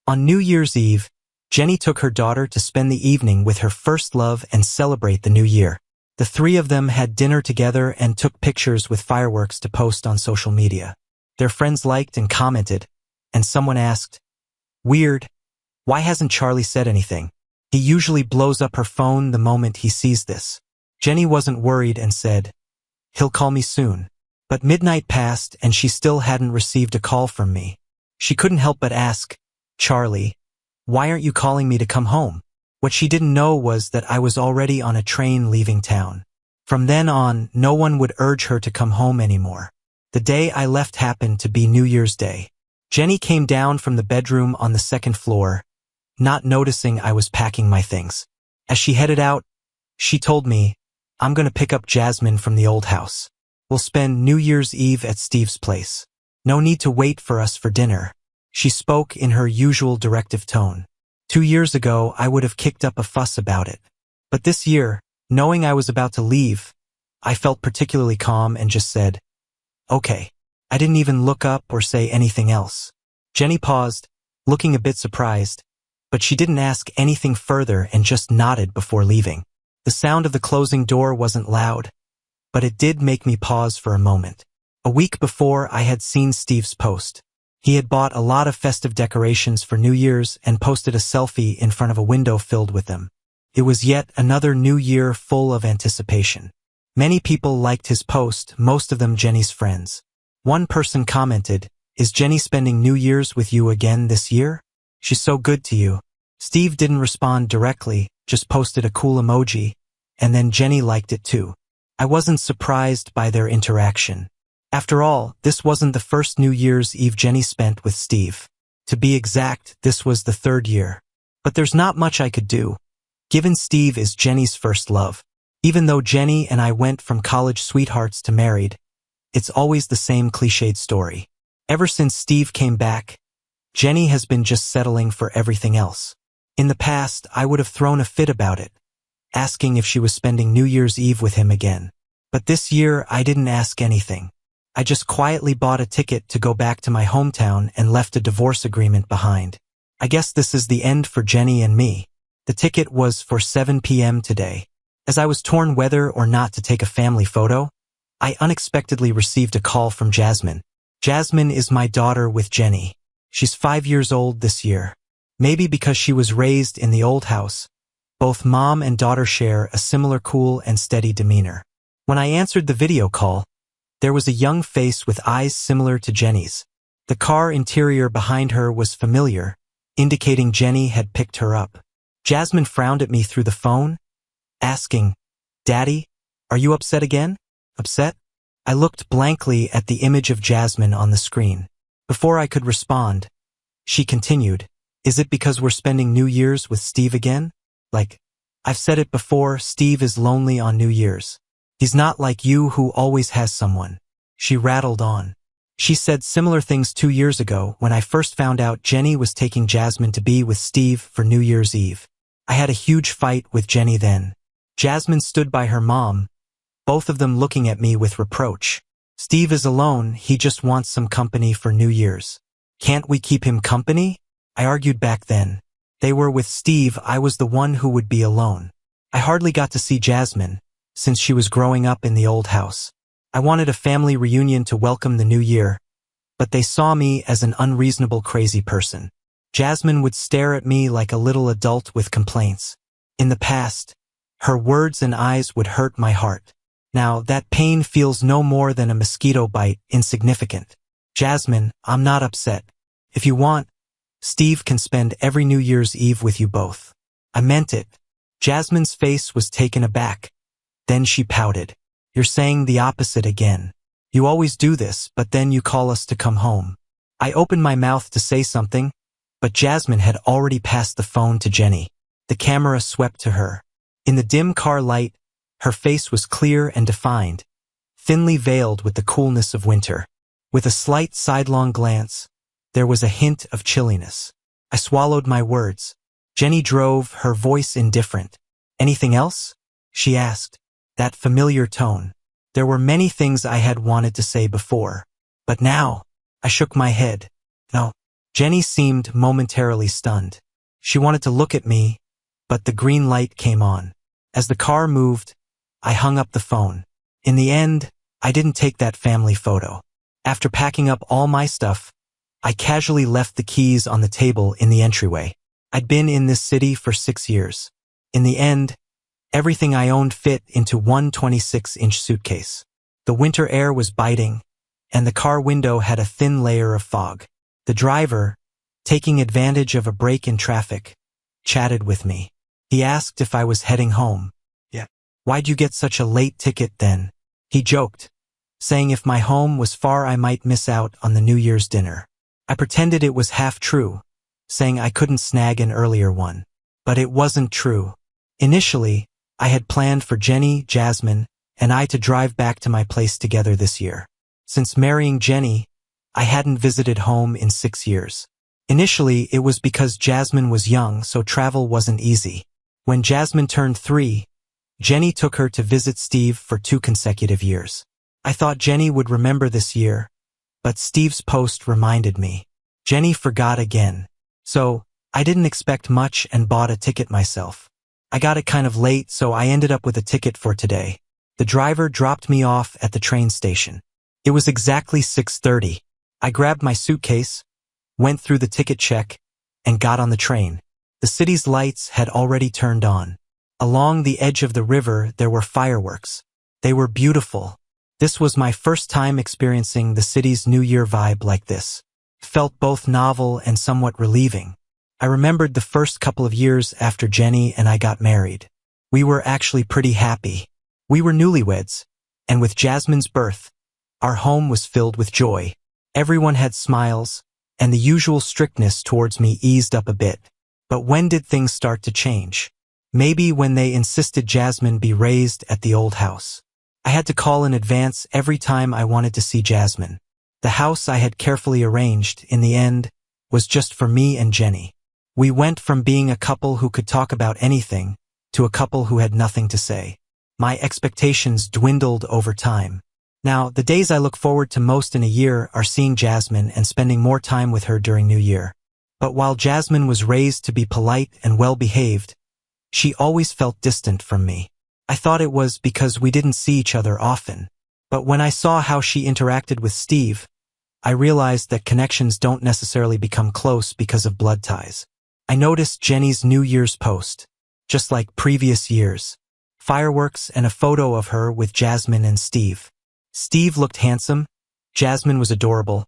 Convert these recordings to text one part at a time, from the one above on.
On New Year's Eve, Jenny took her daughter to spend the evening with her first love and celebrate the new year. The three of them had dinner together and took pictures with fireworks to post on social media. Their friends liked and commented, and someone asked, "Weird, why hasn't Charlie said anything? He usually blows up her phone the moment he sees this." Jenny wasn't worried and said, "He'll call me soon." But midnight passed and she still hadn't received a call from me. She couldn't help but ask, "Charlie, why aren't you calling me to come home?" What she didn't know was that I was already on a train leaving town. From then on, no one would urge her to come home anymore. The day I left happened to be New Year's Day. Jenny came down from the bedroom on the second floor, not noticing I was packing my things. As she headed out, she told me, "I'm going to pick up Jasmine from the old house. We'll spend New Year's Eve at Steve's place. No need to wait for us for dinner." She spoke in her usual directive tone. 2 years ago, I would have kicked up a fuss about it. But this year, knowing I was about to leave, I felt particularly calm and just said, "Okay." I didn't even look up or say anything else. Jenny paused, looking a bit surprised, but she didn't ask anything further and just nodded before leaving. The sound of the closing door wasn't loud, but it did make me pause for a moment. A week before, I had seen Steve's post. He had bought a lot of festive decorations for New Year's and posted a selfie in front of a window filled with them. It was yet another new year full of anticipation. Many people liked his post, most of them Jenny's friends. One person commented, "Is Jenny spending New Year's with you again this year? She's so good to you." Steve didn't respond directly, just posted a cool emoji, and then Jenny liked it too. I wasn't surprised by their interaction. After all, this wasn't the first New Year's Eve Jenny spent with Steve. To be exact, this was the 3rd year. But there's not much I could do, given Steve is Jenny's first love. Even though Jenny and I went from college sweethearts to married, it's always the same cliched story. Ever since Steve came back, Jenny has been just settling for everything else. In the past, I would have thrown a fit about it, asking if she was spending New Year's Eve with him again. But this year, I didn't ask anything. I just quietly bought a ticket to go back to my hometown and left a divorce agreement behind. I guess this is the end for Jenny and me. The ticket was for 7 p.m. today. As I was torn whether or not to take a family photo, I unexpectedly received a call from Jasmine. Jasmine is my daughter with Jenny. She's 5 years old this year. Maybe because she was raised in the old house, both mom and daughter share a similar cool and steady demeanor. When I answered the video call, there was a young face with eyes similar to Jenny's. The car interior behind her was familiar, indicating Jenny had picked her up. Jasmine frowned at me through the phone, asking, "Daddy, are you upset again?" "Upset?" I looked blankly at the image of Jasmine on the screen. Before I could respond, she continued, "Is it because we're spending New Year's with Steve again? Like, I've said it before, Steve is lonely on New Year's. He's not like you who always has someone." She rattled on. She said similar things 2 years ago when I first found out Jenny was taking Jasmine to be with Steve for New Year's Eve. I had a huge fight with Jenny then. Jasmine stood by her mom, both of them looking at me with reproach. "Steve is alone, he just wants some company for New Year's. Can't we keep him company?" I argued back then. They were with Steve, I was the one who would be alone. I hardly got to see Jasmine, since she was growing up in the old house. I wanted a family reunion to welcome the new year, but they saw me as an unreasonable crazy person. Jasmine would stare at me like a little adult with complaints. In the past, her words and eyes would hurt my heart. Now, that pain feels no more than a mosquito bite, insignificant. "Jasmine, I'm not upset. If you want, Steve can spend every New Year's Eve with you both." I meant it. Jasmine's face was taken aback. Then she pouted. "You're saying the opposite again. You always do this, but then you call us to come home." I opened my mouth to say something, but Jasmine had already passed the phone to Jenny. The camera swept to her. In the dim car light, her face was clear and defined, thinly veiled with the coolness of winter. With a slight sidelong glance, there was a hint of chilliness. I swallowed my words. Jenny drove, her voice indifferent. "Anything else?" she asked. That familiar tone. There were many things I had wanted to say before, but now, I shook my head. "No, Jenny seemed momentarily stunned. She wanted to look at me, but the green light came on. As the car moved, I hung up the phone. In the end, I didn't take that family photo. After packing up all my stuff, I casually left the keys on the table in the entryway. I'd been in this city for 6 years. In the end, everything I owned fit into one 26-inch suitcase. The winter air was biting, and the car window had a thin layer of fog. The driver, taking advantage of a break in traffic, chatted with me. He asked if I was heading home. "Yeah. Why'd you get such a late ticket then?" He joked, saying if my home was far I might miss out on the New Year's dinner. I pretended it was half true, saying I couldn't snag an earlier one. But it wasn't true. Initially, I had planned for Jenny, Jasmine, and I to drive back to my place together this year. Since marrying Jenny, I hadn't visited home in 6 years. Initially, it was because Jasmine was young, so travel wasn't easy. When Jasmine turned 3, Jenny took her to visit Steve for 2 consecutive years. I thought Jenny would remember this year, but Steve's post reminded me. Jenny forgot again. So, I didn't expect much and bought a ticket myself. I got it kind of late, so I ended up with a ticket for today. The driver dropped me off at the train station. It was exactly 6:30. I grabbed my suitcase, went through the ticket check, and got on the train. The city's lights had already turned on. Along the edge of the river there were fireworks. They were beautiful. This was my first time experiencing the city's New Year vibe like this. It felt both novel and somewhat relieving. I remembered the first couple of years after Jenny and I got married. We were actually pretty happy. We were newlyweds, and with Jasmine's birth, our home was filled with joy. Everyone had smiles, and the usual strictness towards me eased up a bit. But when did things start to change? Maybe when they insisted Jasmine be raised at the old house. I had to call in advance every time I wanted to see Jasmine. The house I had carefully arranged, in the end, was just for me and Jenny. We went from being a couple who could talk about anything to a couple who had nothing to say. My expectations dwindled over time. Now, the days I look forward to most in a year are seeing Jasmine and spending more time with her during New Year. But while Jasmine was raised to be polite and well-behaved, she always felt distant from me. I thought it was because we didn't see each other often. But when I saw how she interacted with Steve, I realized that connections don't necessarily become close because of blood ties. I noticed Jenny's New Year's post, just like previous years. Fireworks and a photo of her with Jasmine and Steve. Steve looked handsome, Jasmine was adorable,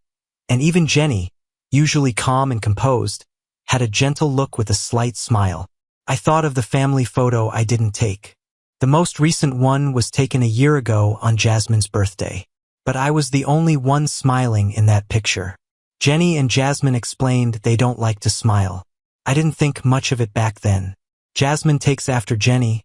and even Jenny, usually calm and composed, had a gentle look with a slight smile. I thought of the family photo I didn't take. The most recent one was taken a year ago on Jasmine's birthday. But I was the only one smiling in that picture. Jenny and Jasmine explained they don't like to smile. I didn't think much of it back then. Jasmine takes after Jenny,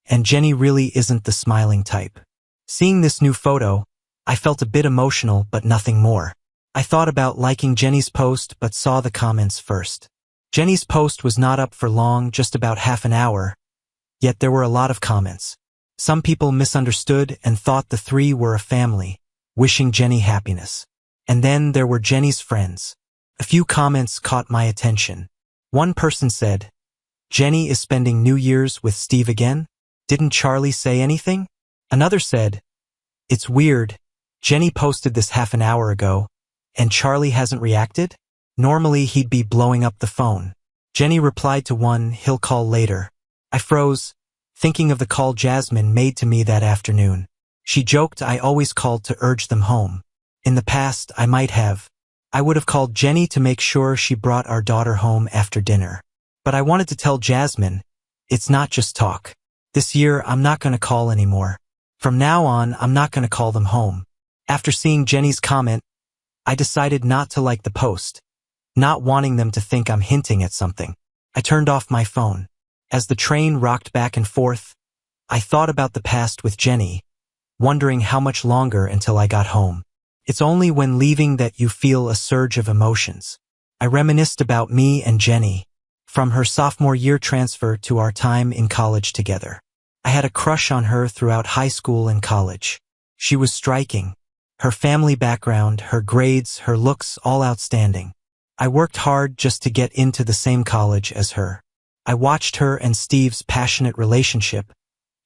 and Jenny really isn't the smiling type. Seeing this new photo, I felt a bit emotional but nothing more. I thought about liking Jenny's post but saw the comments first. Jenny's post was not up for long, just about half an hour, yet there were a lot of comments. Some people misunderstood and thought the three were a family, wishing Jenny happiness. And then there were Jenny's friends. A few comments caught my attention. One person said, "Jenny is spending New Year's with Steve again? Didn't Charlie say anything?" Another said, "It's weird. Jenny posted this half an hour ago, and Charlie hasn't reacted? Normally he'd be blowing up the phone." Jenny replied to one, "He'll call later." I froze, thinking of the call Jasmine made to me that afternoon. She joked I always called to urge them home. In the past, I might have. I would have called Jenny to make sure she brought our daughter home after dinner. But I wanted to tell Jasmine, it's not just talk. This year, I'm not going to call anymore. From now on, I'm not going to call them home. After seeing Jenny's comment, I decided not to like the post, not wanting them to think I'm hinting at something. I turned off my phone. As the train rocked back and forth, I thought about the past with Jenny, wondering how much longer until I got home. It's only when leaving that you feel a surge of emotions. I reminisced about me and Jenny, from her sophomore year transfer to our time in college together. I had a crush on her throughout high school and college. She was striking. Her family background, her grades, her looks, all outstanding. I worked hard just to get into the same college as her. I watched her and Steve's passionate relationship,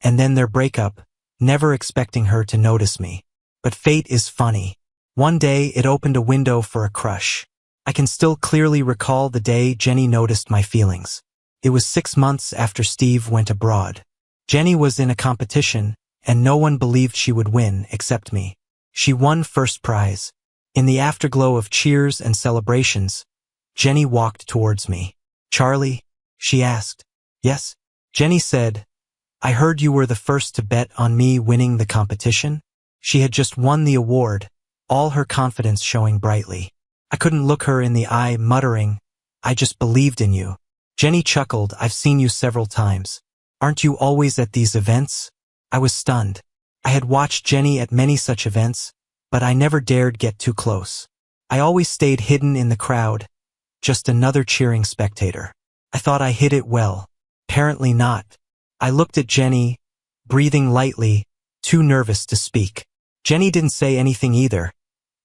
and then their breakup, never expecting her to notice me. But fate is funny. One day it opened a window for a crush. I can still clearly recall the day Jenny noticed my feelings. It was 6 months after Steve went abroad. Jenny was in a competition, and no one believed she would win except me. She won first prize. In the afterglow of cheers and celebrations, Jenny walked towards me. "Charlie?" she asked. "Yes?" Jenny said, "I heard you were the first to bet on me winning the competition." She had just won the award, all her confidence showing brightly. I couldn't look her in the eye, muttering, "I just believed in you." Jenny chuckled, "I've seen you several times. Aren't you always at these events?" I was stunned. I had watched Jenny at many such events, but I never dared get too close. I always stayed hidden in the crowd, just another cheering spectator. I thought I hid it well. Apparently not. I looked at Jenny, breathing lightly, too nervous to speak. Jenny didn't say anything either,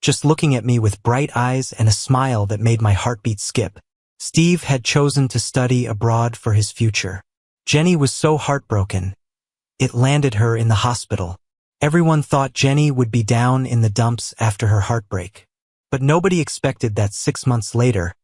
just looking at me with bright eyes and a smile that made my heartbeat skip. Steve had chosen to study abroad for his future. Jenny was so heartbroken. It landed her in the hospital. Everyone thought Jenny would be down in the dumps after her heartbreak. But nobody expected that 6 months later,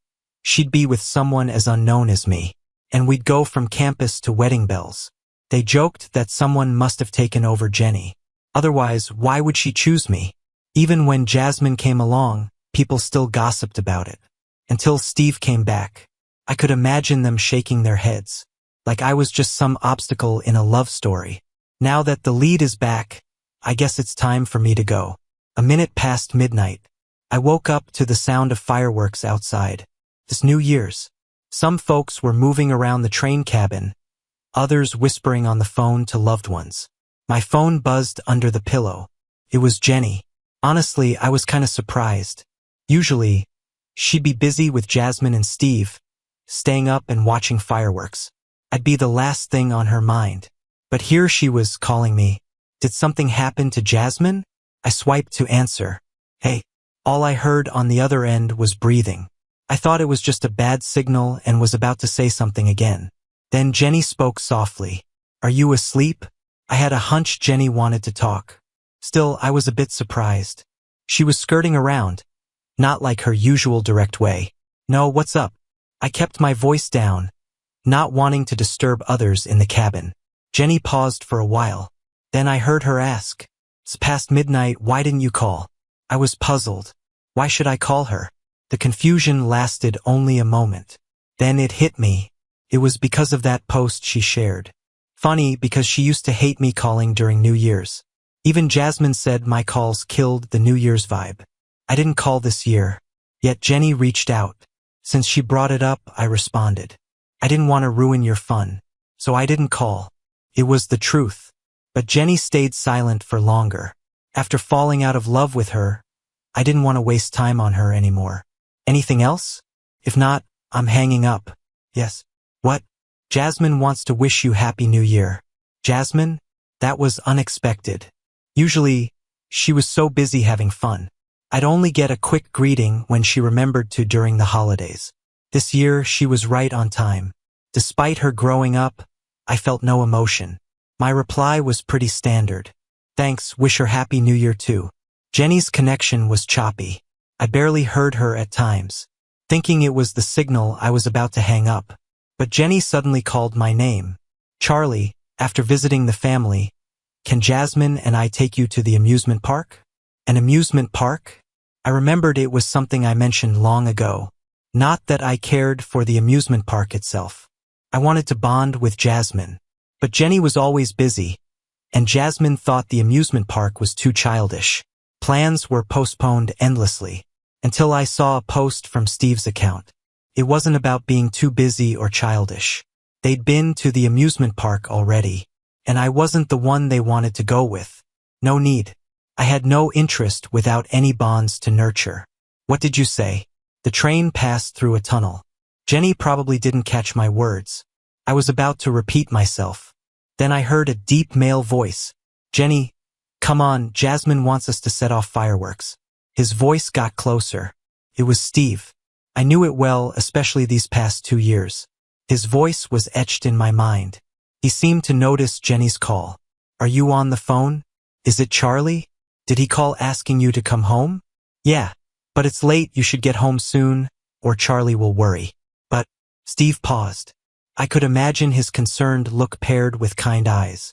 she'd be with someone as unknown as me, and we'd go from campus to wedding bells. They joked that someone must have taken over Jenny. Otherwise, why would she choose me? Even when Jasmine came along, people still gossiped about it. Until Steve came back. I could imagine them shaking their heads, like I was just some obstacle in a love story. Now that the lead is back, I guess it's time for me to go. A minute past midnight. I woke up to the sound of fireworks outside. This New Year's. Some folks were moving around the train cabin, others whispering on the phone to loved ones. My phone buzzed under the pillow. It was Jenny. Honestly, I was kinda surprised. Usually, she'd be busy with Jasmine and Steve, staying up and watching fireworks. I'd be the last thing on her mind. But here she was calling me. Did something happen to Jasmine? I swiped to answer. Hey. All I heard on the other end was breathing. I thought it was just a bad signal and was about to say something again. Then Jenny spoke softly. Are you asleep? I had a hunch Jenny wanted to talk. Still, I was a bit surprised. She was skirting around, not like her usual direct way. No, what's up? I kept my voice down, not wanting to disturb others in the cabin. Jenny paused for a while. Then I heard her ask, It's past midnight, why didn't you call? I was puzzled. Why should I call her? The confusion lasted only a moment. Then it hit me. It was because of that post she shared. Funny, because she used to hate me calling during New Year's. Even Jasmine said my calls killed the New Year's vibe. I didn't call this year. Yet Jenny reached out. Since she brought it up, I responded. I didn't want to ruin your fun, so I didn't call. It was the truth. But Jenny stayed silent for longer. After falling out of love with her, I didn't want to waste time on her anymore. Anything else? If not, I'm hanging up. Yes. What? Jasmine wants to wish you Happy New Year. Jasmine? That was unexpected. Usually, she was so busy having fun. I'd only get a quick greeting when she remembered to during the holidays. This year, she was right on time. Despite her growing up, I felt no emotion. My reply was pretty standard. Thanks, wish her Happy New Year too. Jenny's connection was choppy. I barely heard her at times, thinking it was the signal I was about to hang up. But Jenny suddenly called my name. Charlie, after visiting the family, can Jasmine and I take you to the amusement park? An amusement park? I remembered it was something I mentioned long ago. Not that I cared for the amusement park itself. I wanted to bond with Jasmine. But Jenny was always busy, and Jasmine thought the amusement park was too childish. Plans were postponed endlessly, until I saw a post from Steve's account. It wasn't about being too busy or childish. They'd been to the amusement park already, and I wasn't the one they wanted to go with. No need. I had no interest without any bonds to nurture. What did you say? The train passed through a tunnel. Jenny probably didn't catch my words. I was about to repeat myself. Then I heard a deep male voice. Jenny, come on, Jasmine wants us to set off fireworks. His voice got closer. It was Steve. I knew it well, especially these past 2 years. His voice was etched in my mind. He seemed to notice Jenny's call. Are you on the phone? Is it Charlie? Did he call asking you to come home? Yeah, but it's late, you should get home soon, or Charlie will worry. But, Steve paused. I could imagine his concerned look paired with kind eyes.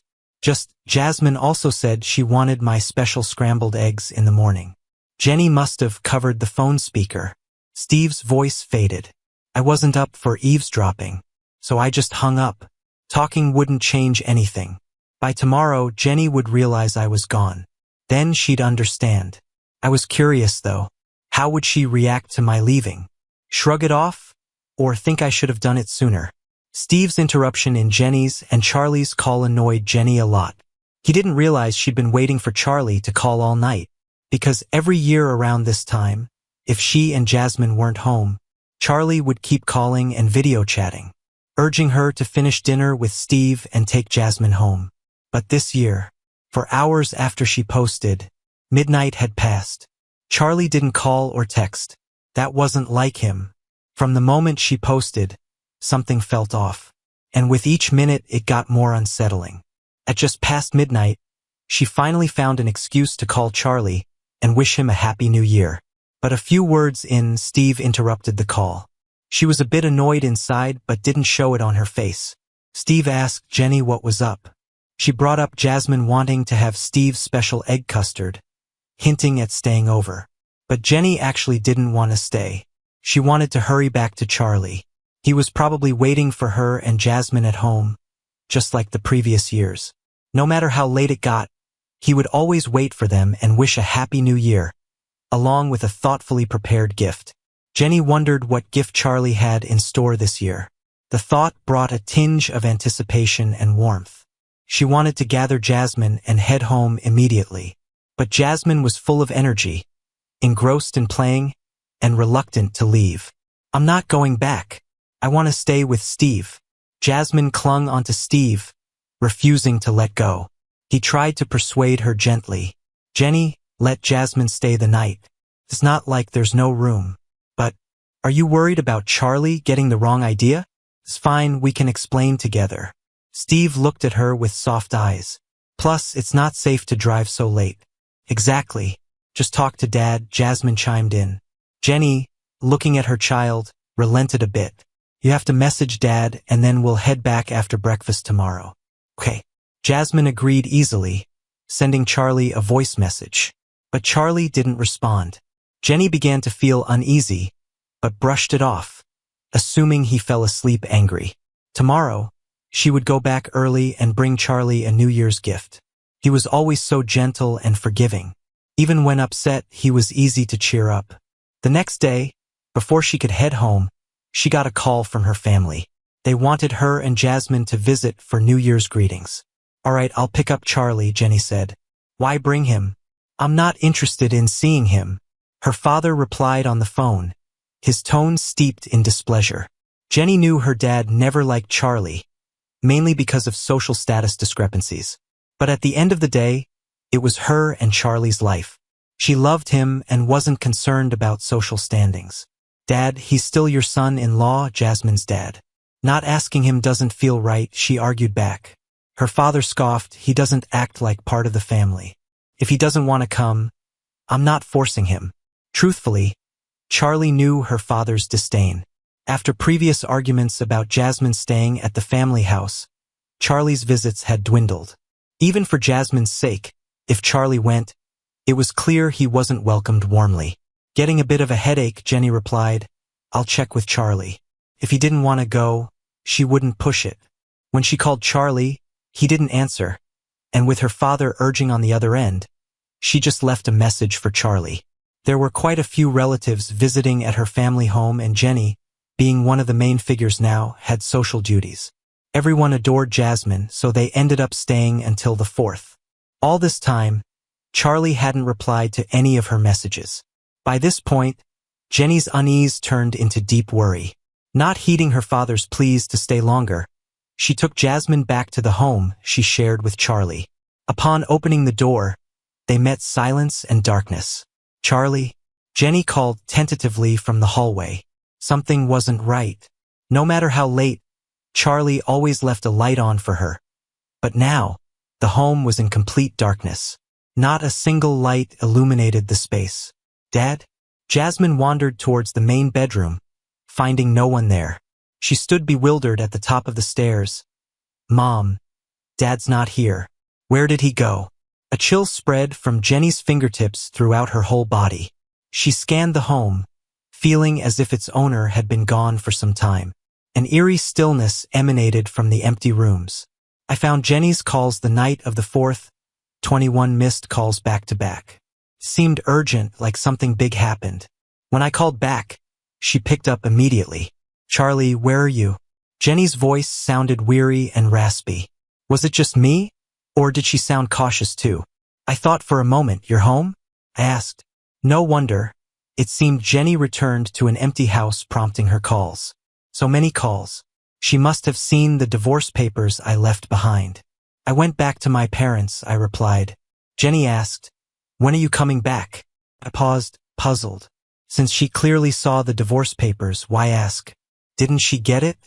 Jasmine also said she wanted my special scrambled eggs in the morning. Jenny must have covered the phone speaker. Steve's voice faded. I wasn't up for eavesdropping, so I just hung up. Talking wouldn't change anything. By tomorrow, Jenny would realize I was gone. Then she'd understand. I was curious, though. How would she react to my leaving? Shrug it off? Or think I should have done it sooner? Steve's interruption in Jenny's and Charlie's call annoyed Jenny a lot. He didn't realize she'd been waiting for Charlie to call all night. Because every year around this time, if she and Jasmine weren't home, Charlie would keep calling and video chatting, urging her to finish dinner with Steve and take Jasmine home. But this year, for hours after she posted, midnight had passed. Charlie didn't call or text. That wasn't like him. From the moment she posted, something felt off. And with each minute, it got more unsettling. At just past midnight, she finally found an excuse to call Charlie and wish him a happy new year. But a few words in, Steve interrupted the call. She was a bit annoyed inside but didn't show it on her face. Steve asked Jenny what was up. She brought up Jasmine wanting to have Steve's special egg custard, hinting at staying over. But Jenny actually didn't want to stay. She wanted to hurry back to Charlie. He was probably waiting for her and Jasmine at home, just like the previous years. No matter how late it got, he would always wait for them and wish a happy new year, along with a thoughtfully prepared gift. Jenny wondered what gift Charlie had in store this year. The thought brought a tinge of anticipation and warmth. She wanted to gather Jasmine and head home immediately. But Jasmine was full of energy, engrossed in playing, and reluctant to leave. I'm not going back. I want to stay with Steve. Jasmine clung onto Steve, refusing to let go. He tried to persuade her gently. Jenny, let Jasmine stay the night. It's not like there's no room. But, are you worried about Charlie getting the wrong idea? It's fine, we can explain together. Steve looked at her with soft eyes. Plus, it's not safe to drive so late. Exactly. Just talk to Dad, Jasmine chimed in. Jenny, looking at her child, relented a bit. You have to message Dad and then we'll head back after breakfast tomorrow. Okay. Jasmine agreed easily, sending Charlie a voice message. But Charlie didn't respond. Jenny began to feel uneasy, but brushed it off, assuming he fell asleep angry. Tomorrow, she would go back early and bring Charlie a New Year's gift. He was always so gentle and forgiving. Even when upset, he was easy to cheer up. The next day, before she could head home, she got a call from her family. They wanted her and Jasmine to visit for New Year's greetings. All right, I'll pick up Charlie, Jenny said. Why bring him? I'm not interested in seeing him. Her father replied on the phone, his tone steeped in displeasure. Jenny knew her dad never liked Charlie, mainly because of social status discrepancies. But at the end of the day, it was her and Charlie's life. She loved him and wasn't concerned about social standings. Dad, he's still your son-in-law, Jasmine's dad. Not asking him doesn't feel right, she argued back. Her father scoffed, he doesn't act like part of the family. If he doesn't want to come, I'm not forcing him. Truthfully, Charlie knew her father's disdain. After previous arguments about Jasmine staying at the family house, Charlie's visits had dwindled. Even for Jasmine's sake, if Charlie went, it was clear he wasn't welcomed warmly. Getting a bit of a headache, Jenny replied, I'll check with Charlie. If he didn't want to go, she wouldn't push it. When she called Charlie, he didn't answer, and with her father urging on the other end, she just left a message for Charlie. There were quite a few relatives visiting at her family home, and Jenny, being one of the main figures now, had social duties. Everyone adored Jasmine, so they ended up staying until the 4th. All this time, Charlie hadn't replied to any of her messages. By this point, Jenny's unease turned into deep worry. Not heeding her father's pleas to stay longer, she took Jasmine back to the home she shared with Charlie. Upon opening the door, they met silence and darkness. Charlie, Jenny called tentatively from the hallway. Something wasn't right. No matter how late, Charlie always left a light on for her. But now, the home was in complete darkness. Not a single light illuminated the space. "Dad?" Jasmine wandered towards the main bedroom, finding no one there. She stood bewildered at the top of the stairs. "Mom, Dad's not here. Where did he go?" A chill spread from Jenny's fingertips throughout her whole body. She scanned the home, feeling as if its owner had been gone for some time. An eerie stillness emanated from the empty rooms. I found Jenny's calls the night of the 4th, 21 missed calls back to back. Seemed urgent, like something big happened. When I called back, she picked up immediately. "Charlie, where are you?" Jenny's voice sounded weary and raspy. Was it just me? Or did she sound cautious too? I thought for a moment, "You're home?" I asked. No wonder. It seemed Jenny returned to an empty house, prompting her calls. So many calls. She must have seen the divorce papers I left behind. "I went back to my parents," I replied. Jenny asked, "When are you coming back?" I paused, puzzled. Since she clearly saw the divorce papers, why ask? Didn't she get it?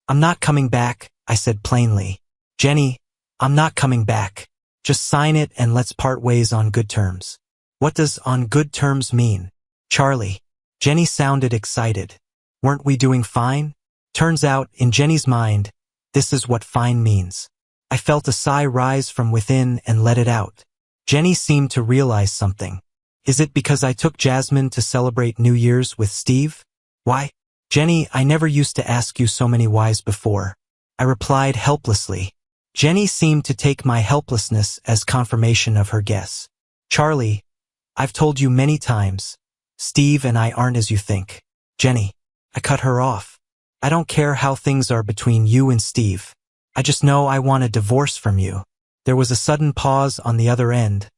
"I'm not coming back," I said plainly. "Jenny, I'm not coming back. Just sign it and let's part ways on good terms." "What does on good terms mean?" "Charlie." Jenny sounded excited. "Weren't we doing fine?" Turns out, in Jenny's mind, this is what fine means. I felt a sigh rise from within and let it out. Jenny seemed to realize something. "Is it because I took Jasmine to celebrate New Year's with Steve?" "Why?" "Jenny, I never used to ask you so many whys before." I replied helplessly. Jenny seemed to take my helplessness as confirmation of her guess. "Charlie, I've told you many times, Steve and I aren't as you think." "Jenny." I cut her off. "I don't care how things are between you and Steve. I just know I want a divorce from you." There was a sudden pause on the other end,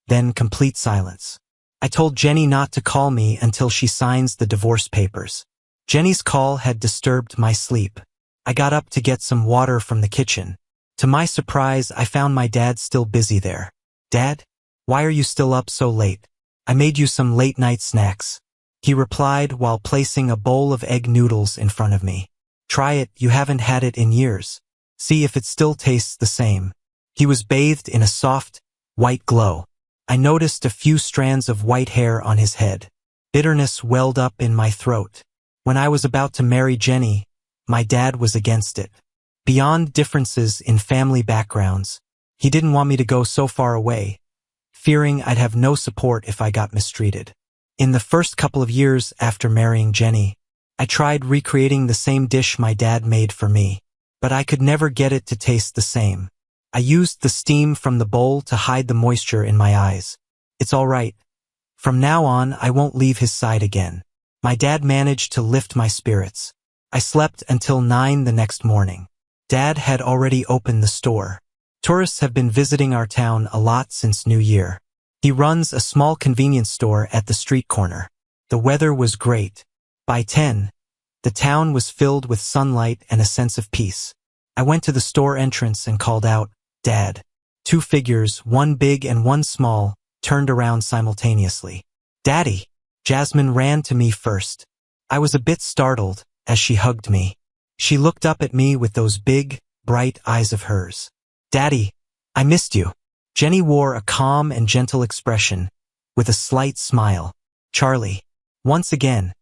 then complete silence. I told Jenny not to call me until she signs the divorce papers. Jenny's call had disturbed my sleep. I got up to get some water from the kitchen. To my surprise, I found my dad still busy there. "Dad, why are you still up so late? I made you some late-night snacks," he replied while placing a bowl of egg noodles in front of me. "Try it, you haven't had it in years. See if it still tastes the same." He was bathed in a soft, white glow. I noticed a few strands of white hair on his head. Bitterness welled up in my throat. When I was about to marry Jenny, my dad was against it. Beyond differences in family backgrounds, he didn't want me to go so far away, fearing I'd have no support if I got mistreated. In the first couple of years after marrying Jenny, I tried recreating the same dish my dad made for me, but I could never get it to taste the same. I used the steam from the bowl to hide the moisture in my eyes. "It's all right. From now on, I won't leave his side again." My dad managed to lift my spirits. I slept until 9 the next morning. Dad had already opened the store. Tourists have been visiting our town a lot since New Year. He runs a small convenience store at the street corner. The weather was great. By 10, the town was filled with sunlight and a sense of peace. I went to the store entrance and called out, "Dad." 2 figures, one big and one small, turned around simultaneously. "Daddy." Jasmine ran to me first. I was a bit startled as she hugged me. She looked up at me with those big, bright eyes of hers. "Daddy, I missed you." Jenny wore a calm and gentle expression, with a slight smile. "Charlie." Once again,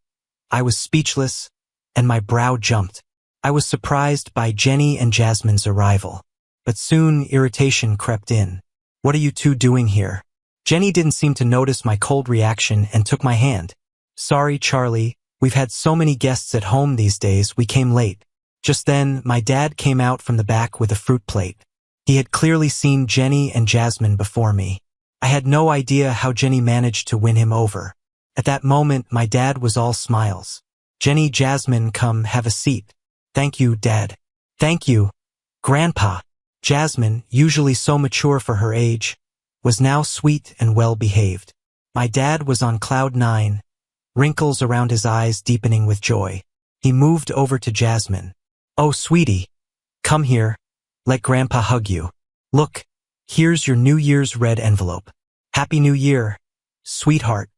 I was speechless, and my brow jumped. I was surprised by Jenny and Jasmine's arrival. But soon irritation crept in. "What are you two doing here?" Jenny didn't seem to notice my cold reaction and took my hand. "Sorry, Charlie, we've had so many guests at home these days, we came late." Just then, my dad came out from the back with a fruit plate. He had clearly seen Jenny and Jasmine before me. I had no idea how Jenny managed to win him over. At that moment, my dad was all smiles. "Jenny, Jasmine, come, have a seat." "Thank you, Dad." "Thank you, Grandpa." Jasmine, usually so mature for her age, was now sweet and well-behaved. My dad was on cloud 9, wrinkles around his eyes deepening with joy. He moved over to Jasmine. "Oh, sweetie, come here. Let Grandpa hug you. Look, here's your New Year's red envelope. Happy New Year, sweetheart.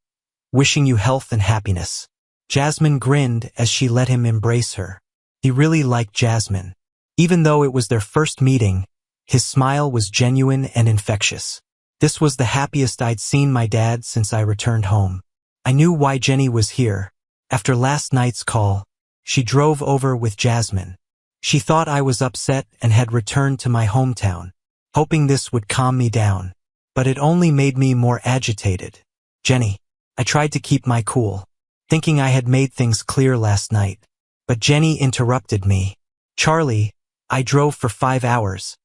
Wishing you health and happiness." Jasmine grinned as she let him embrace her. He really liked Jasmine. Even though it was their first meeting, his smile was genuine and infectious. This was the happiest I'd seen my dad since I returned home. I knew why Jenny was here. After last night's call, she drove over with Jasmine. She thought I was upset and had returned to my hometown, hoping this would calm me down. But it only made me more agitated. Jenny. I tried to keep my cool, thinking I had made things clear last night. But Jenny interrupted me. Charlie, I drove for 5 hours.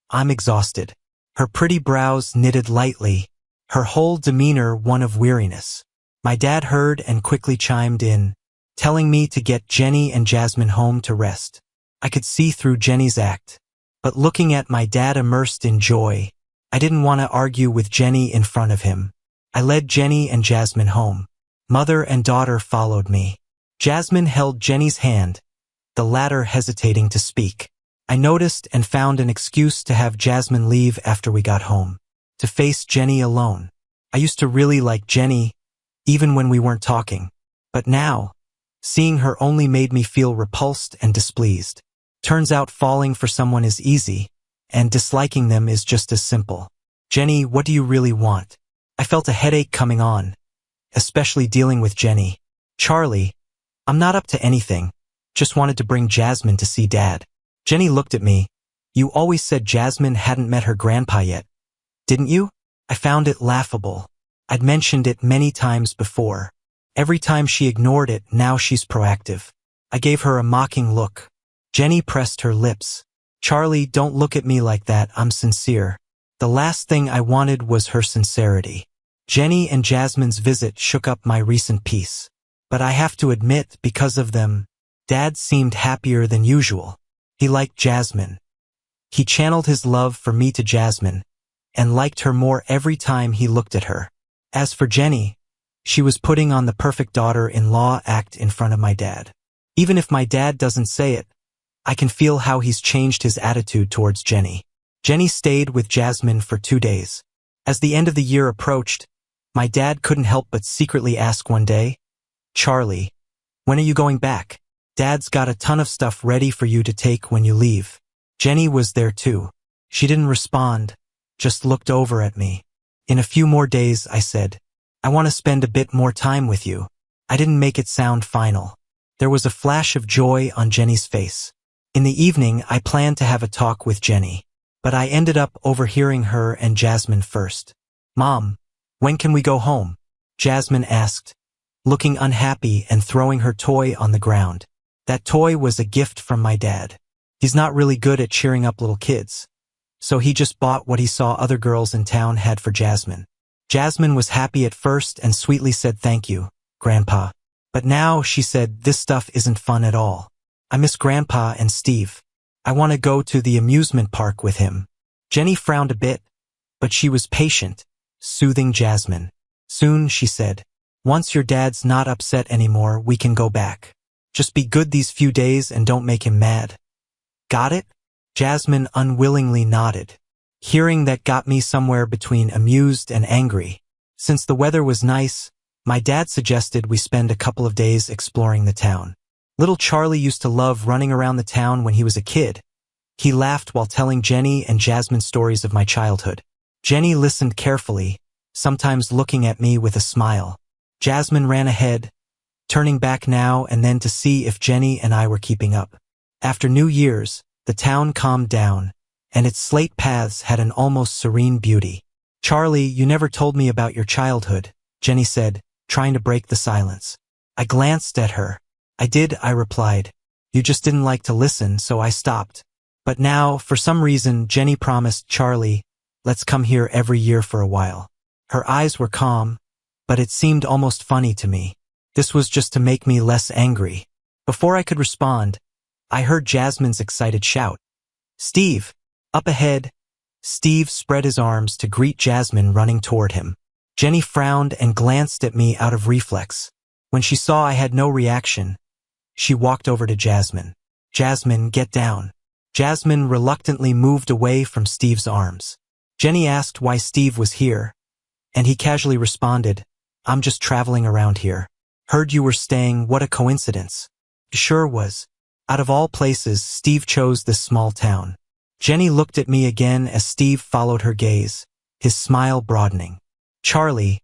I'm exhausted. Her pretty brows knitted lightly, her whole demeanor one of weariness. My dad heard and quickly chimed in, telling me to get Jenny and Jasmine home to rest. I could see through Jenny's act, but looking at my dad immersed in joy, I didn't want to argue with Jenny in front of him. I led Jenny and Jasmine home. Mother and daughter followed me. Jasmine held Jenny's hand, the latter hesitating to speak. I noticed and found an excuse to have Jasmine leave after we got home, to face Jenny alone. I used to really like Jenny, even when we weren't talking. But now, seeing her only made me feel repulsed and displeased. Turns out falling for someone is easy, and disliking them is just as simple. Jenny, what do you really want? I felt a headache coming on, especially dealing with Jenny. Charlie, I'm not up to anything, just wanted to bring Jasmine to see Dad. Jenny looked at me. You always said Jasmine hadn't met her grandpa yet, didn't you? I found it laughable. I'd mentioned it many times before. Every time she ignored it, now she's proactive. I gave her a mocking look. Jenny pressed her lips. Charlie, don't look at me like that, I'm sincere. The last thing I wanted was her sincerity. Jenny and Jasmine's visit shook up my recent peace. But I have to admit, because of them, Dad seemed happier than usual. He liked Jasmine. He channeled his love for me to Jasmine, and liked her more every time he looked at her. As for Jenny, she was putting on the perfect daughter-in-law act in front of my dad. Even if my dad doesn't say it, I can feel how he's changed his attitude towards Jenny. Jenny stayed with Jasmine for 2 days. As the end of the year approached, my dad couldn't help but secretly ask one day, Charlie, when are you going back? Dad's got a ton of stuff ready for you to take when you leave. Jenny was there too. She didn't respond, just looked over at me. In a few more days, I said, I want to spend a bit more time with you. I didn't make it sound final. There was a flash of joy on Jenny's face. In the evening, I planned to have a talk with Jenny, but I ended up overhearing her and Jasmine first. Mom, when can we go home? Jasmine asked, looking unhappy and throwing her toy on the ground. That toy was a gift from my dad. He's not really good at cheering up little kids, so he just bought what he saw other girls in town had for Jasmine. Jasmine was happy at first and sweetly said thank you, Grandpa. But now, she said, this stuff isn't fun at all. I miss Grandpa and Steve. I want to go to the amusement park with him. Jenny frowned a bit, but she was patient, soothing Jasmine. Soon, she said, once your dad's not upset anymore, we can go back. Just be good these few days and don't make him mad. Got it? Jasmine unwillingly nodded. Hearing that got me somewhere between amused and angry. Since the weather was nice, my dad suggested we spend a couple of days exploring the town. Little Charlie used to love running around the town when he was a kid. He laughed while telling Jenny and Jasmine stories of my childhood. Jenny listened carefully, sometimes looking at me with a smile. Jasmine ran ahead, turning back now and then to see if Jenny and I were keeping up. After New Year's, the town calmed down, and its slate paths had an almost serene beauty. Charlie, you never told me about your childhood, Jenny said, trying to break the silence. I glanced at her. I did, I replied. You just didn't like to listen, so I stopped. But now, for some reason, Jenny promised Charlie, let's come here every year for a while. Her eyes were calm, but it seemed almost funny to me. This was just to make me less angry. Before I could respond, I heard Jasmine's excited shout. Steve! Up ahead. Steve spread his arms to greet Jasmine running toward him. Jenny frowned and glanced at me out of reflex. When she saw I had no reaction, she walked over to Jasmine. Jasmine, get down. Jasmine reluctantly moved away from Steve's arms. Jenny asked why Steve was here, and he casually responded, I'm just traveling around here. Heard you were staying, what a coincidence. Sure was. Out of all places, Steve chose this small town. Jenny looked at me again as Steve followed her gaze, his smile broadening. Charlie,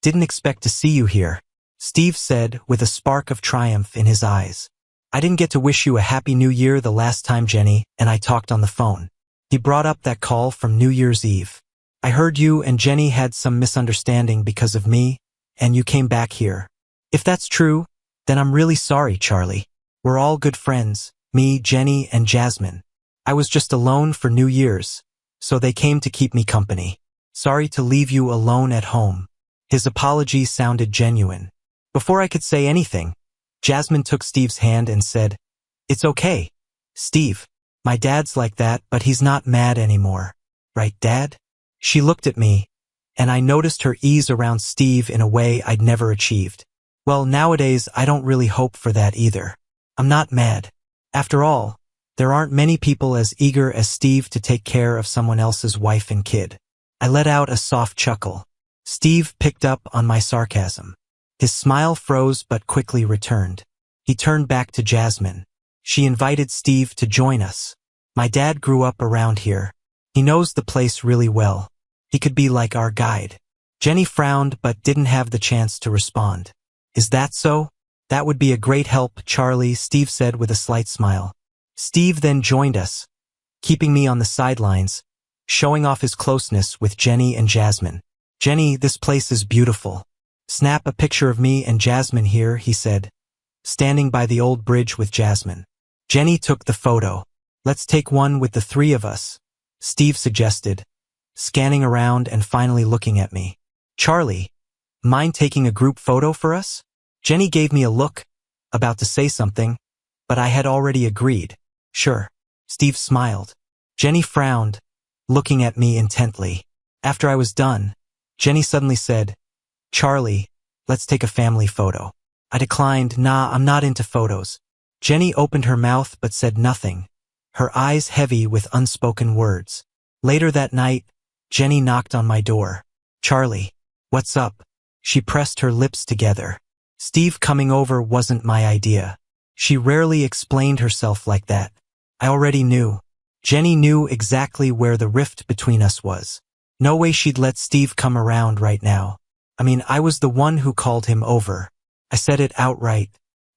didn't expect to see you here, Steve said with a spark of triumph in his eyes. I didn't get to wish you a happy new year the last time Jenny and I talked on the phone. He brought up that call from New Year's Eve. I heard you and Jenny had some misunderstanding because of me, and you came back here. If that's true, then I'm really sorry, Charlie. We're all good friends, me, Jenny, and Jasmine. I was just alone for New Year's, so they came to keep me company. Sorry to leave you alone at home. His apology sounded genuine. Before I could say anything, Jasmine took Steve's hand and said, It's okay, Steve. My dad's like that, but he's not mad anymore. Right, Dad? She looked at me, and I noticed her ease around Steve in a way I'd never achieved. Well, nowadays I don't really hope for that either. I'm not mad. After all, there aren't many people as eager as Steve to take care of someone else's wife and kid. I let out a soft chuckle. Steve picked up on my sarcasm. His smile froze but quickly returned. He turned back to Jasmine. She invited Steve to join us. My dad grew up around here. He knows the place really well. He could be like our guide. Jenny frowned but didn't have the chance to respond. Is that so? That would be a great help, Charlie, Steve said with a slight smile. Steve then joined us, keeping me on the sidelines, showing off his closeness with Jenny and Jasmine. Jenny, this place is beautiful. Snap a picture of me and Jasmine here, he said, standing by the old bridge with Jasmine. Jenny took the photo. Let's take one with the three of us, Steve suggested, scanning around and finally looking at me. Charlie, mind taking a group photo for us? Jenny gave me a look, about to say something, but I had already agreed. Sure. Steve smiled. Jenny frowned, looking at me intently. After I was done, Jenny suddenly said, Charlie, let's take a family photo. I declined, Nah, I'm not into photos. Jenny opened her mouth but said nothing, her eyes heavy with unspoken words. Later that night, Jenny knocked on my door. Charlie, what's up? She pressed her lips together. Steve coming over wasn't my idea. She rarely explained herself like that. I already knew. Jenny knew exactly where the rift between us was. No way she'd let Steve come around right now. I mean, I was the one who called him over. I said it outright.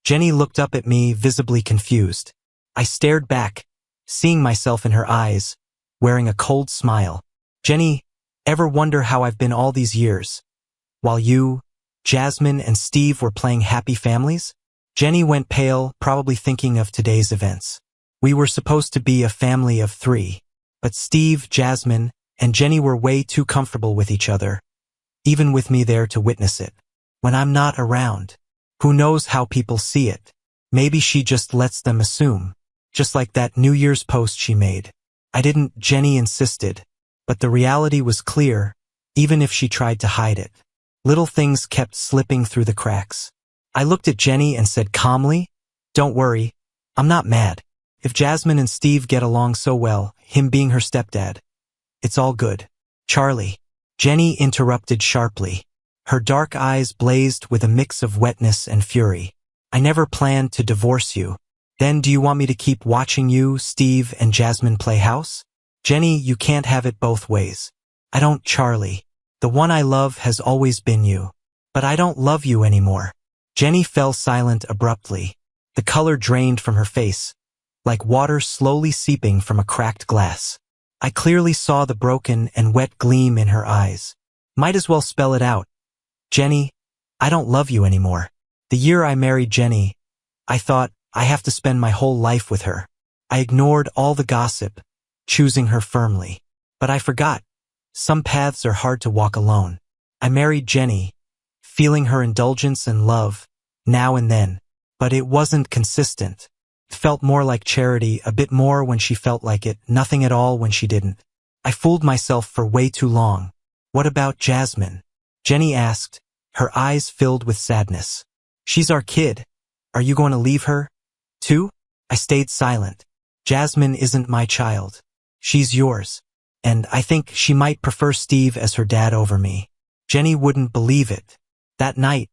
Jenny looked up at me, visibly confused. I stared back, seeing myself in her eyes, wearing a cold smile. Jenny, ever wonder how I've been all these years? While you, Jasmine, and Steve were playing happy families? Jenny went pale, probably thinking of today's events. We were supposed to be a family of 3, but Steve, Jasmine, and Jenny were way too comfortable with each other, even with me there to witness it. When I'm not around, who knows how people see it? Maybe she just lets them assume, just like that New Year's post she made. I didn't, Jenny insisted, but the reality was clear, even if she tried to hide it. Little things kept slipping through the cracks. I looked at Jenny and said calmly, Don't worry, I'm not mad. If Jasmine and Steve get along so well, him being her stepdad, it's all good. Charlie. Jenny interrupted sharply. Her dark eyes blazed with a mix of wetness and fury. I never planned to divorce you. Then do you want me to keep watching you, Steve, and Jasmine play house? Jenny, you can't have it both ways. I don't, Charlie. The one I love has always been you. But I don't love you anymore. Jenny fell silent abruptly. The color drained from her face, like water slowly seeping from a cracked glass. I clearly saw the broken and wet gleam in her eyes. Might as well spell it out. Jenny, I don't love you anymore. The year I married Jenny, I thought I have to spend my whole life with her. I ignored all the gossip, choosing her firmly. But I forgot. Some paths are hard to walk alone. I married Jenny, feeling her indulgence and love, now and then. But it wasn't consistent. It felt more like charity, a bit more when she felt like it, nothing at all when she didn't. I fooled myself for way too long. What about Jasmine? Jenny asked, her eyes filled with sadness. She's our kid. Are you going to leave her, too? I stayed silent. Jasmine isn't my child. She's yours. And I think she might prefer Steve as her dad over me. Jenny wouldn't believe it. That night,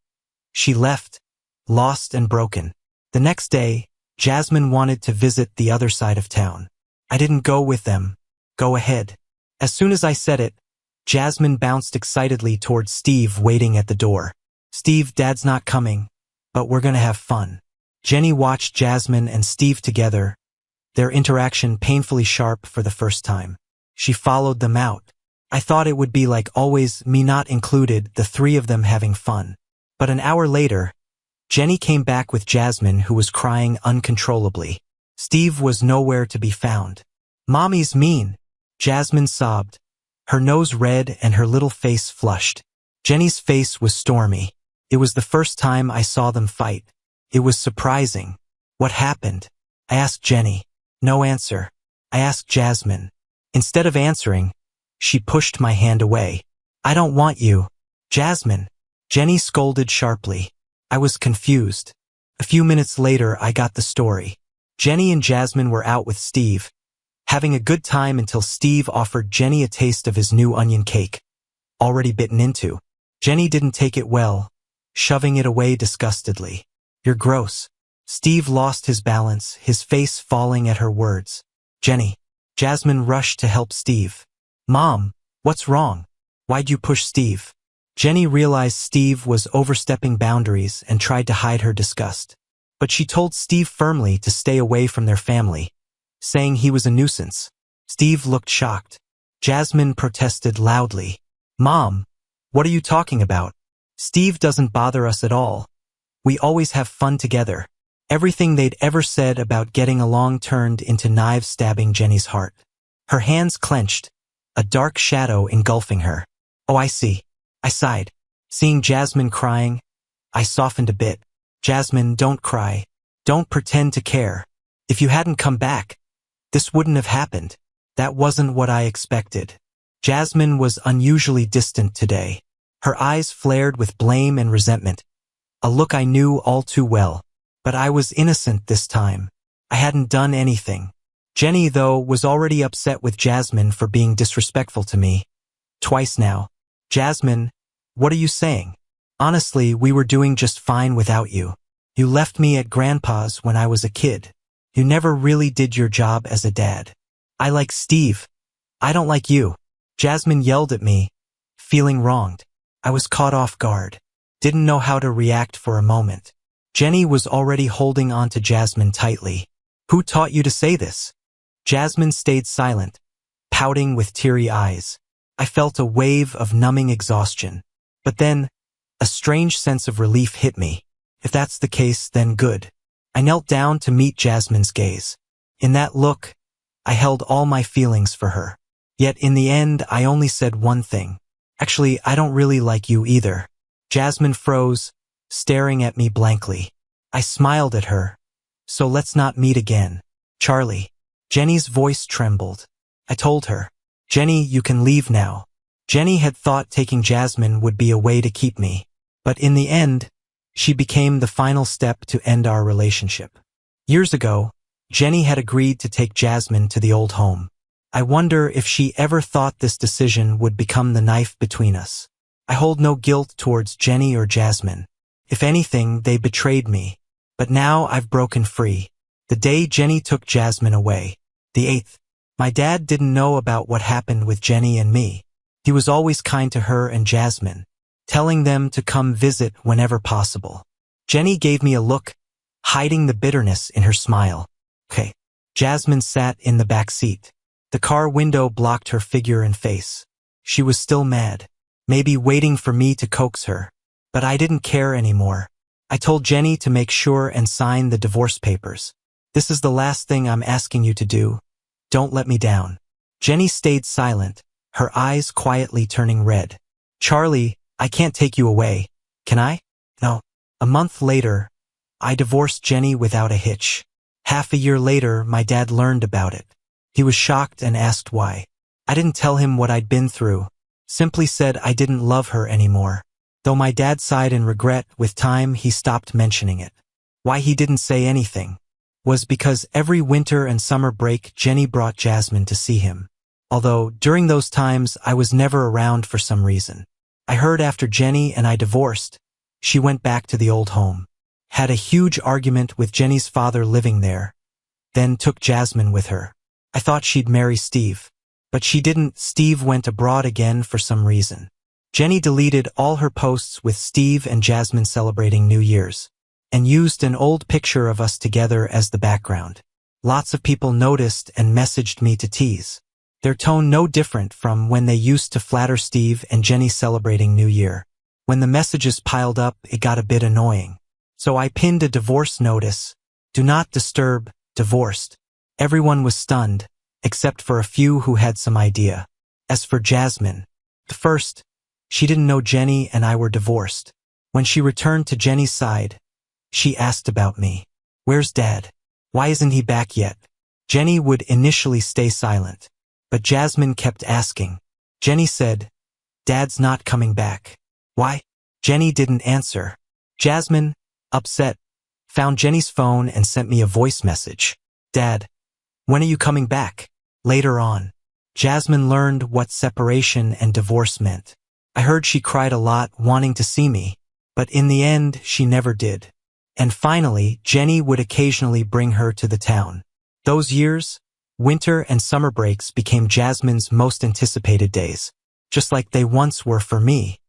she left, lost and broken. The next day, Jasmine wanted to visit the other side of town. I didn't go with them. Go ahead. As soon as I said it, Jasmine bounced excitedly towards Steve waiting at the door. Steve, Dad's not coming, but we're gonna have fun. Jenny watched Jasmine and Steve together, their interaction painfully sharp for the first time. She followed them out. I thought it would be like always, me not included, the three of them having fun. But an hour later, Jenny came back with Jasmine, who was crying uncontrollably. Steve was nowhere to be found. Mommy's mean, Jasmine sobbed, her nose red and her little face flushed. Jenny's face was stormy. It was the first time I saw them fight. It was surprising. What happened? I asked Jenny. No answer. I asked Jasmine. Instead of answering, she pushed my hand away. I don't want you. Jasmine. Jenny scolded sharply. I was confused. A few minutes later, I got the story. Jenny and Jasmine were out with Steve, having a good time until Steve offered Jenny a taste of his new onion cake, already bitten into. Jenny didn't take it well, shoving it away disgustedly. You're gross. Steve lost his balance, his face falling at her words. Jenny. Jasmine rushed to help Steve. Mom, what's wrong? Why'd you push Steve? Jenny realized Steve was overstepping boundaries and tried to hide her disgust. But she told Steve firmly to stay away from their family, saying he was a nuisance. Steve looked shocked. Jasmine protested loudly. Mom, what are you talking about? Steve doesn't bother us at all. We always have fun together. Everything they'd ever said about getting along turned into knives stabbing Jenny's heart. Her hands clenched, a dark shadow engulfing her. Oh, I see. I sighed. Seeing Jasmine crying, I softened a bit. Jasmine, don't cry. Don't pretend to care. If you hadn't come back, this wouldn't have happened. That wasn't what I expected. Jasmine was unusually distant today. Her eyes flared with blame and resentment, a look I knew all too well. But I was innocent this time. I hadn't done anything. Jenny, though, was already upset with Jasmine for being disrespectful to me. Twice now. Jasmine, what are you saying? Honestly, we were doing just fine without you. You left me at Grandpa's when I was a kid. You never really did your job as a dad. I like Steve. I don't like you. Jasmine yelled at me, feeling wronged. I was caught off guard. Didn't know how to react for a moment. Jenny was already holding on to Jasmine tightly. Who taught you to say this? Jasmine stayed silent, pouting with teary eyes. I felt a wave of numbing exhaustion. But then, a strange sense of relief hit me. If that's the case, then good. I knelt down to meet Jasmine's gaze. In that look, I held all my feelings for her. Yet in the end, I only said one thing. Actually, I don't really like you either. Jasmine froze, staring at me blankly. I smiled at her. So let's not meet again. Charlie. Jenny's voice trembled. I told her, Jenny, you can leave now. Jenny had thought taking Jasmine would be a way to keep me. But in the end, she became the final step to end our relationship. Years ago, Jenny had agreed to take Jasmine to the old home. I wonder if she ever thought this decision would become the knife between us. I hold no guilt towards Jenny or Jasmine. If anything, they betrayed me. But now I've broken free. The day Jenny took Jasmine away, the 8th, my dad didn't know about what happened with Jenny and me. He was always kind to her and Jasmine, telling them to come visit whenever possible. Jenny gave me a look, hiding the bitterness in her smile. Okay. Jasmine sat in the back seat. The car window blocked her figure and face. She was still mad, maybe waiting for me to coax her. But I didn't care anymore. I told Jenny to make sure and sign the divorce papers. This is the last thing I'm asking you to do. Don't let me down. Jenny stayed silent, her eyes quietly turning red. Charlie, I can't take you away. Can I? No. A month later, I divorced Jenny without a hitch. Half a year later, my dad learned about it. He was shocked and asked why. I didn't tell him what I'd been through. Simply said I didn't love her anymore. Though my dad sighed in regret, with time he stopped mentioning it. Why he didn't say anything was because every winter and summer break Jenny brought Jasmine to see him. Although, during those times, I was never around for some reason. I heard after Jenny and I divorced, she went back to the old home. had a huge argument with Jenny's father living there, then took Jasmine with her. I thought she'd marry Steve, but she didn't. Steve went abroad again for some reason. Jenny deleted all her posts with Steve and Jasmine celebrating New Year's, and used an old picture of us together as the background. Lots of people noticed and messaged me to tease. Their tone no different from when they used to flatter Steve and Jenny celebrating New Year. When the messages piled up, it got a bit annoying. So I pinned a divorce notice. Do not disturb, divorced. Everyone was stunned, except for a few who had some idea. As for Jasmine, at first, she didn't know Jenny and I were divorced. When she returned to Jenny's side, she asked about me. Where's Dad? Why isn't he back yet? Jenny would initially stay silent, but Jasmine kept asking. Jenny said, Dad's not coming back. Why? Jenny didn't answer. Jasmine, upset, found Jenny's phone and sent me a voice message. Dad, when are you coming back? Later on. Jasmine learned what separation and divorce meant. I heard she cried a lot wanting to see me, but in the end she never did. And finally, Jenny would occasionally bring her to the town. Those years, winter and summer breaks became Jasmine's most anticipated days, just like they once were for me.